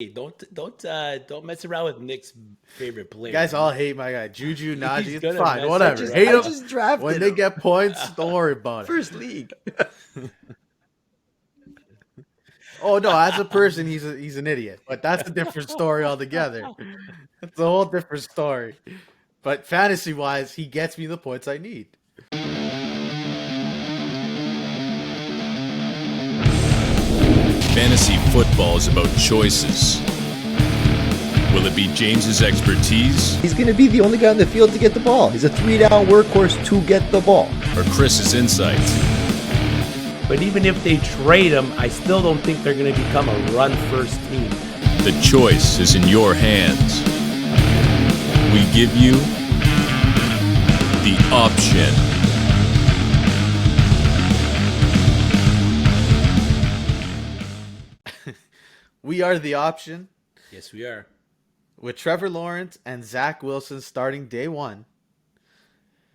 Hey, don't mess around with Nick's favorite You player. guys all hate my guy. Juju, He's Najee. gonna Fine, mess I whatever. just Hate I him. around. just When drafted they him. get points, don't worry about it. First league. Oh no, as a person, he's an idiot. But that's a different story altogether. That's a whole different story. But fantasy wise, he gets me the points I need. Fantasy football is about choices. Will it be James's expertise He's going to be the only guy on the field to get the ball. He's a 3-down workhorse to get the ball. or Chris's insights? But even if they trade him, I still don't think they're going to become a run-first team. The choice is in your hands. We give you the option. We are the option Yes, we are. with Trevor Lawrence and Zach Wilson starting day one.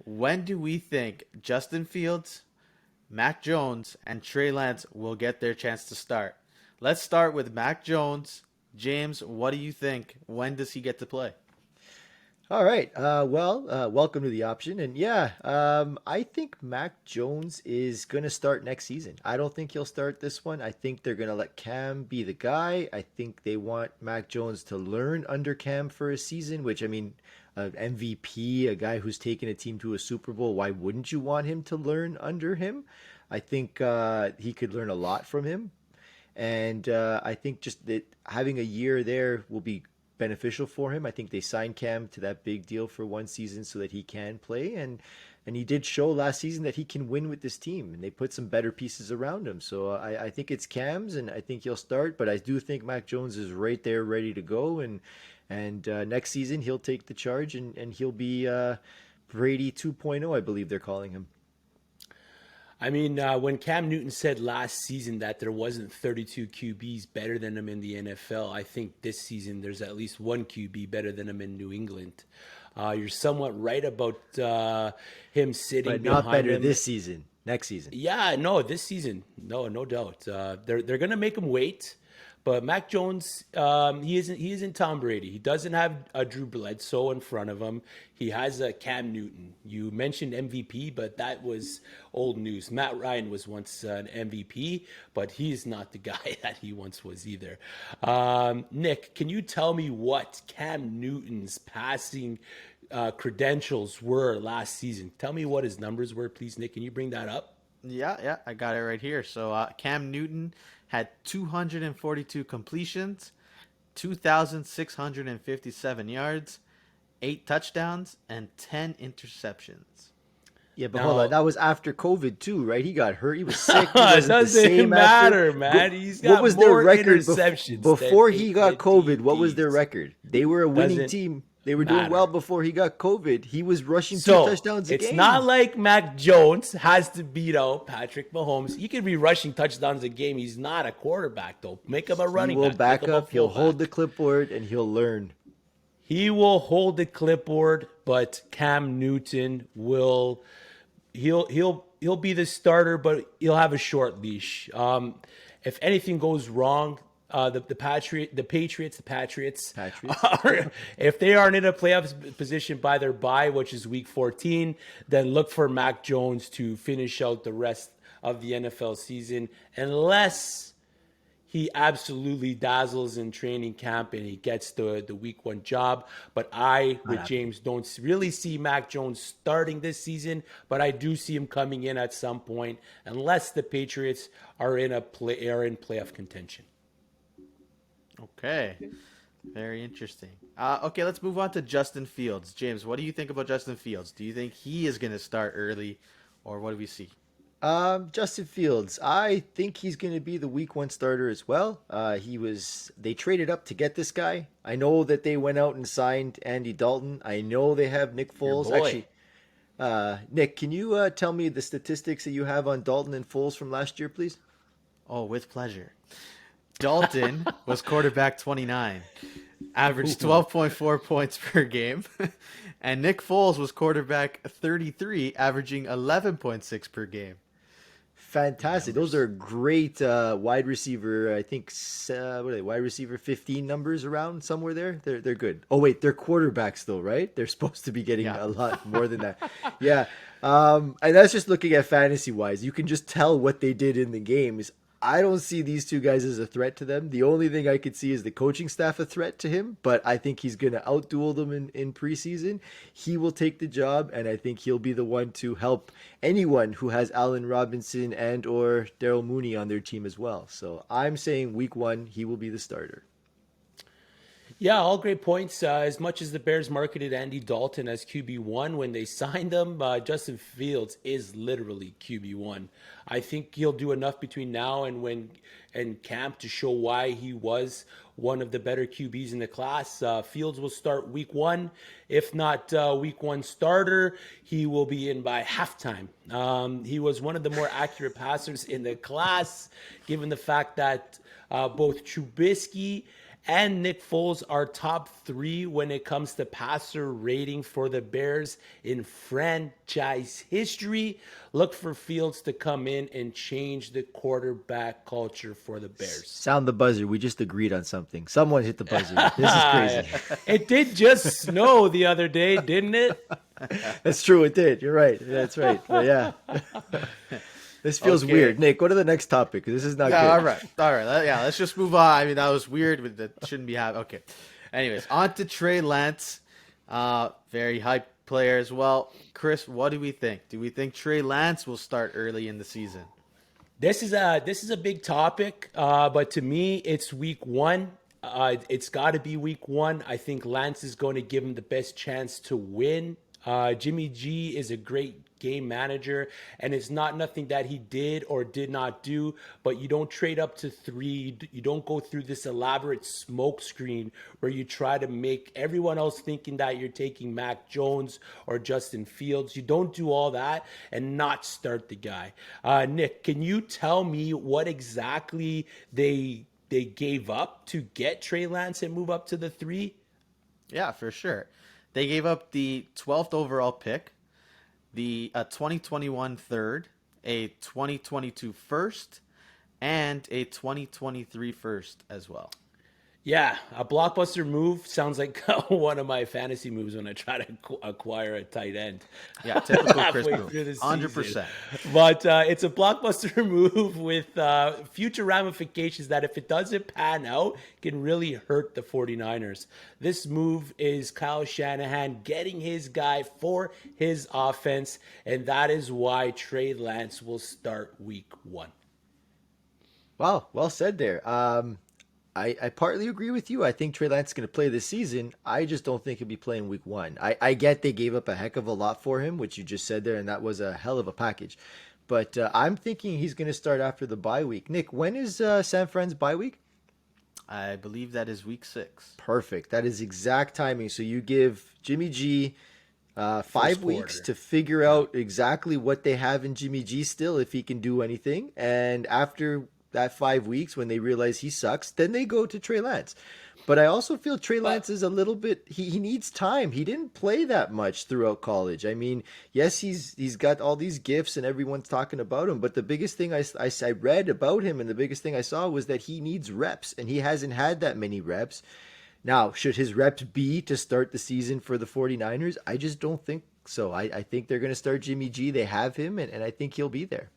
When do we think Justin Fields, Mac Jones, and Trey Lance will get their chance to start? Let's start with Mac Jones. James, what do you think? When does he get to play? All right. Welcome to the option. And yeah, I think Mac Jones is going to start next season. I don't think he'll start this one. I think they're going to let Cam be the guy. I think they want Mac Jones to learn under Cam for a season, which, I mean, an MVP, a guy who's taken a team to a Super Bowl, why wouldn't you want him to learn under him? I think he could learn a lot from him. And I think just that having a year there will be beneficial for him. I think they signed Cam to that big deal for one season so that he can play, and he did show last season that he can win with this team, and they put some better pieces around him. So I think it's Cam's, and I think he'll start. But I do think Mac Jones is right there, ready to go, and next season he'll take the charge, and he'll be Brady 2.0, I believe they're calling him. I mean, when Cam Newton said last season that there wasn't 32 QBs better than him in the NFL, I think this season there's at least one QB better than him in New England. You're somewhat right about him sitting But not behind better him. this season. Next season. Yeah, no, this season, no doubt. They're gonna make him wait, but Mac Jones, he isn't Tom Brady. He doesn't have a Drew Bledsoe in front of him. He has a Cam Newton. You mentioned MVP, but that was old news. Matt Ryan was once an MVP, but he's not the guy that he once was either. Nick, can you tell me what Cam Newton's passing credentials were last season? Tell me what his numbers were, please, Nick. Can you bring that up? Yeah, I got it right here. So Cam Newton had 242 completions, 2,657 yards, 8 touchdowns, and 10 interceptions. Yeah, but hold on. Now, That was after COVID too, right? He got hurt. He was sick. He it wasn't the doesn't same after. matter, man. He's What got was their more record interceptions than before he got COVID? What was their TDs. record? They were a winning Doesn't team. They were doing well matter. before he got COVID. He was rushing two So touchdowns a it's not game. like Mac Jones has to beat out Patrick Mahomes. He could be rushing touchdowns a game. He's not a quarterback, though. Make him a He running will back. Make back him a up. He'll hold the fullback. clipboard and he'll learn. He will hold the clipboard, but Cam Newton will he'll be the starter, but he'll have a short leash. If anything goes wrong, the Patriots, Patriots. if they aren't in a playoff position by their bye, which is week 14, then look for Mac Jones to finish out the rest of the NFL season, unless he absolutely dazzles in training camp and he gets the week one job. But I, Not with happening. James, don't really see Mac Jones starting this season, but I do see him coming in at some point, unless the Patriots are in playoff contention. Okay, very interesting. Okay, let's move on to Justin Fields. James, what do you think about Justin Fields? Do you think he is going to start early, or what do we see? Justin Fields. I think he's going to be the week one starter as well. They traded up to get this guy. I know that they went out and signed Andy Dalton. I know they have Nick Your Foles. boy. Actually, Nick, can you tell me the statistics that you have on Dalton and Foles from last year, please? Oh, with pleasure. Dalton was quarterback 29, averaged 12.4 points per game. And Nick Foles was quarterback 33, averaging 11.6 per game. Fantastic. Those are great wide receiver. I think what are they? Wide receiver 15 numbers around somewhere there. They're good. Oh wait, they're quarterbacks though, right? They're supposed to be getting a lot more than that. Yeah. And that's just looking at fantasy wise. You can just tell what they did in the games. I don't see these two guys as a threat to them. The only thing I could see is the coaching staff a threat to him, but I think he's going to outduel them in preseason. He will take the job, and I think he'll be the one to help anyone who has Allen Robinson and or Daryl Mooney on their team as well. So I'm saying week 1, he will be the starter. Yeah, all great points. As much as the Bears marketed Andy Dalton as QB1 when they signed him, Justin Fields is literally QB1. I think he'll do enough between now and camp to show why he was one of the better QBs in the class. Fields will start week 1. If not week 1 starter, he will be in by halftime. He was one of the more accurate passers in the class, given the fact that both Trubisky and Nick Foles are top 3 when it comes to passer rating for the Bears in franchise history. Look for Fields to come in and change the quarterback culture for the Bears. Sound the buzzer. We just agreed on something. Someone hit the buzzer. This is crazy. It did just snow the other day, didn't it? That's true. It did. You're right. That's right. But yeah. This feels weird. Nick, go to the next topic. This is not good. All right. Let's just move on. I mean, that was weird, but that shouldn't be happening. Okay. Anyways, on to Trey Lance. Very hype player as well. Chris, what do we think? Do we think Trey Lance will start early in the season? This is a big topic, but to me, it's week 1. It's got to be week 1. I think Lance is going to give him the best chance to win. Jimmy G is a great game manager, and it's not nothing that he did or did not do, but you don't trade up to 3. You don't go through this elaborate smoke screen where you try to make everyone else thinking that you're taking Mac Jones or Justin Fields. You don't do all that and not start the guy. Nick, can you tell me what exactly they gave up to get Trey Lance and move up to the 3? Yeah, for sure. They gave up the 12th overall pick, the 2021 third, a 2022 first, and a 2023 first as well. Yeah, a blockbuster move. Sounds like one of my fantasy moves when I try to acquire a tight end. Yeah, typical Chris move. 100%. But it's a blockbuster move with future ramifications that if it doesn't pan out, can really hurt the 49ers. This move is Kyle Shanahan getting his guy for his offense, and that is why Trey Lance will start week 1. Wow, well said there. I partly agree with you. I think Trey Lance is going to play this season. I just don't think he'll be playing week 1. I get they gave up a heck of a lot for him, which you just said there, and that was a hell of a package. But I'm thinking he's going to start after the bye week. Nick, when is San Fran's bye week? I believe that is week 6. Perfect. That is exact timing. So you give Jimmy G 5 weeks to figure out exactly what they have in Jimmy G still, if he can do anything. And after that 5 weeks, when they realize he sucks, then they go to Trey Lance. But I also feel Trey Lance is a little bit, he needs time. He didn't play that much throughout college. I mean, yes, he's got all these gifts and everyone's talking about him, but the biggest thing I read about him and the biggest thing I saw was that he needs reps, and he hasn't had that many reps. Now, should his reps be to start the season for the 49ers? I just don't think so. I think they're going to start Jimmy G. They have him, and I think he'll be there.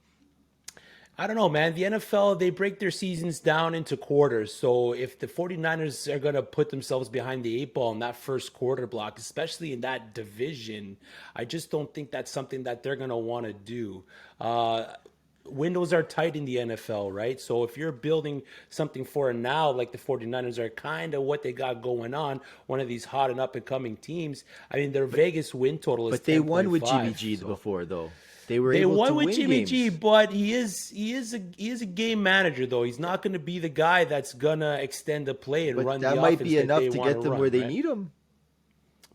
I don't know, man. The NFL, they break their seasons down into quarters. So if the 49ers are going to put themselves behind the 8 ball in that first quarter block, especially in that division, I just don't think that's something that they're going to want to do. Windows are tight in the NFL, right? So if you're building something for a now, like the 49ers are kind of what they got going on, one of these hot and up-and-coming teams, I mean, their Vegas win total is 10.5. But they won with Jimmy G before, though. They won with Jimmy games. G, but he is a game manager though. He's not going to be the guy that's gonna extend the play and run the offense. That might be enough to get them where they right? need him.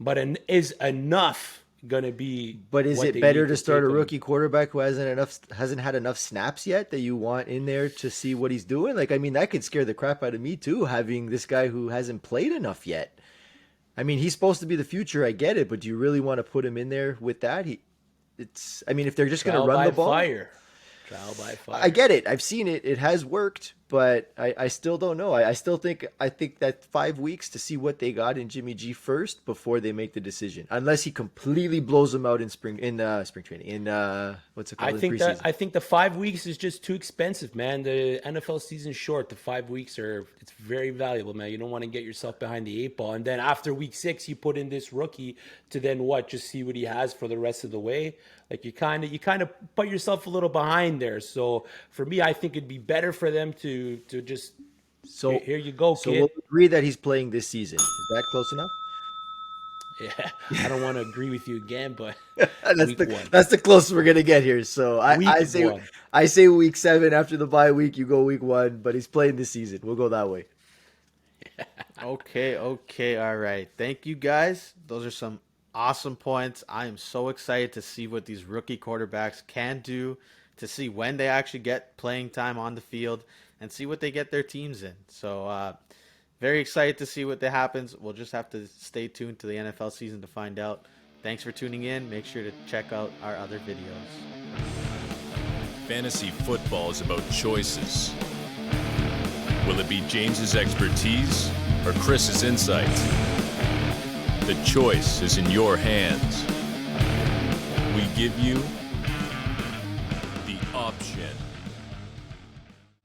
But is enough going to be? But is it better to start a rookie quarterback who hasn't had enough snaps yet that you want in there to see what he's doing? Like, I mean, that could scare the crap out of me too, having this guy who hasn't played enough yet. I mean, he's supposed to be the future. I get it, but do you really want to put him in there with that? If they're just going to run the ball, Trial by fire. I get it. I've seen it. It has worked, but I still don't know. I still think that 5 weeks to see what they got in Jimmy G first before they make the decision. Unless he completely blows them out in spring training in what's it called? I think the 5 weeks is just too expensive, man. The NFL season's short. The 5 weeks it's very valuable, man. You don't want to get yourself behind the 8 ball, and then after week 6, you put in this rookie to then just see what he has for the rest of the way. Like you kind of put yourself a little behind there. So for me, I think it'd be better for them to just here you go, So kid. we'll agree that he's playing this season. Is that close enough? Yeah, I don't want to agree with you again, but That's the closest we're gonna get here. So I say week 7 after the bye week. You go week 1, but he's playing this season. We'll go that way. Okay, all right. Thank you guys. Those are some awesome points. I am so excited to see what these rookie quarterbacks can do, to see when they actually get playing time on the field, and see what they get their teams in. So very excited to see what happens. We'll just have to stay tuned to the NFL season to find out. Thanks for tuning in. Make sure to check out our other videos. Fantasy football is about choices. Will it be James's expertise or Chris's insight? The choice is in your hands. We give you